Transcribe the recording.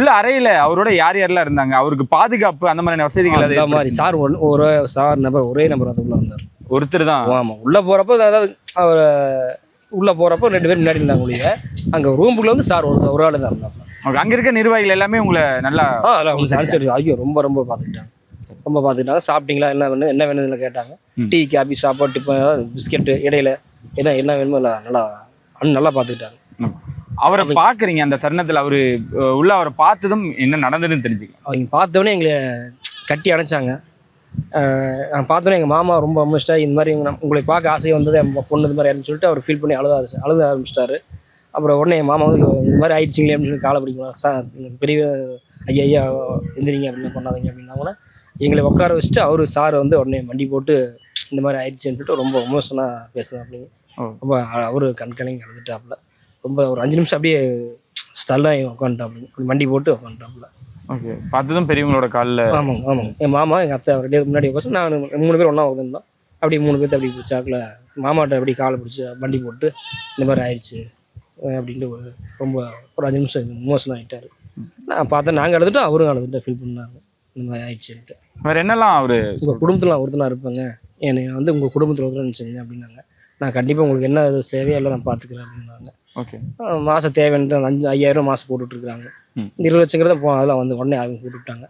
உள்ள அறையில அவரோட யார் யாரெல்லாம் இருந்தாங்க? அவருக்கு பாதுகாப்பு அந்த மாதிரியான வசதிகள் அந்த மாதிரி சார் ஒரு நபர் ஒரே நபர் அது உள்ள இருந்தார். ஒருத்தர் தான். ஆமாம், உள்ளே போகிறப்போ அதாவது அவர் உள்ளே போகிறப்போ 2 பேர் முன்னாடி இருந்தாங்க ஒழிய, அங்கே ரூமுக்குள்ள வந்து சார் ஒரு ஆள் தான் இருந்தாங்க. அங்க இருக்க நிர்வாகிகள் எல்லாமே உங்களை நல்லா அதெல்லாம் சரி ஐயோ ரொம்ப பார்த்துக்கிட்டாங்க. ரொம்ப பார்த்துக்கிட்டாங்க. சாப்பிட்டீங்களா, என்ன வேணும்னு கேட்டாங்க. டீ காபி சாப்பாடு டிஃபன் ஏதாவது பிஸ்கெட்டு இடையில என்ன வேணுமோ நல்லா பார்த்துக்கிட்டாங்க. அவரை பாக்குறீங்க அந்த தருணத்துல அவரு உள்ள அவரை பார்த்ததும் என்ன நடந்ததுன்னு தெரிஞ்சுக்கலாம். அவங்க பார்த்தோன்னே எங்களை கட்டி அணைச்சாங்க. நான் பார்த்தோன்னே எங்கள் மாமா ரொம்ப அமிச்சிட்டா, இந்த மாதிரி உங்களை பார்க்க ஆசையாக வந்தது என் பொண்ணு இது மாதிரி ஆயிடுன்னு சொல்லிட்டு அவர் ஃபீல் பண்ணி அழுத ஆரம்பிச்சிட்டாரு. அப்புறம் உடனே என் மாமா வந்து இந்த மாதிரி ஆயிடுச்சிங்களே அப்படின்னு சொல்லி காலை பிடிக்கலாம். சார் பெரிய ஐயா எந்திரிங்க அப்படின்னு பண்ணாதீங்க அப்படின்னாங்கன்னா எங்களை உட்கார வச்சுட்டு அவரு சார் வந்து உடனே வண்டி போட்டு இந்த மாதிரி ஆயிடுச்சுன்னு சொல்லிட்டு ரொம்ப எமோஷனாக பேசுகிறேன் அப்படின்னு ரொம்ப அவரு கண்கலங்கி அழுதுட்டாப்புல. ரொம்ப ஒரு 5 நிமிஷம் அப்படியே ஸ்டல்லாகி உட்காந்துட்டாப்புல. அப்படி வண்டி போட்டு உட்காந்துட்டாப்புல. ஓகே, பார்த்ததும் பெரியவங்களோட காலில். ஆமாங்க. என் மாமா எங்கள் அத்தை 2 பேர் முன்னாடி உட்காந்து நான் 3 பேர் ஒன்றா உட்காந்துருந்தோம். அப்படி 3 பேர்த்து அப்படி பிடிச்சாக்கில் மாமாட்ட அப்படி காலை பிடிச்சி வண்டி போட்டு இந்த மாதிரி ஆயிடுச்சு அப்படின்ட்டு ரொம்ப ஒரு 5 நிமிஷம் எமோஷன் ஆகிட்டார். நான் பார்த்தேன், நாங்கள் அழுதுட்டு அவரும் அழுதுட்டு ஃபீல் பண்ணாங்க இந்த மாதிரி ஆயிடுச்சுன்ட்டு. வேறு என்னெல்லாம் அவர் உங்கள் குடும்பத்தில் ஒருத்தனாக இருப்பாங்க, என்னை வந்து உங்கள் குடும்பத்தில் ஒருத்தர் நினச்சிங்க அப்படின்னாங்க. நான் கண்டிப்பாக உங்களுக்கு என்ன இது சேவையோ எல்லாம் நான் பார்த்துக்கிறேன் அப்படின்னாங்க. ஓகே, மாதம் தேவையானது 5,000 மாதம் போட்டுட்ருக்குறாங்க. 20 லட்சங்கிறத அதெல்லாம் வந்து உடனே அவங்க போட்டுவிட்டாங்க.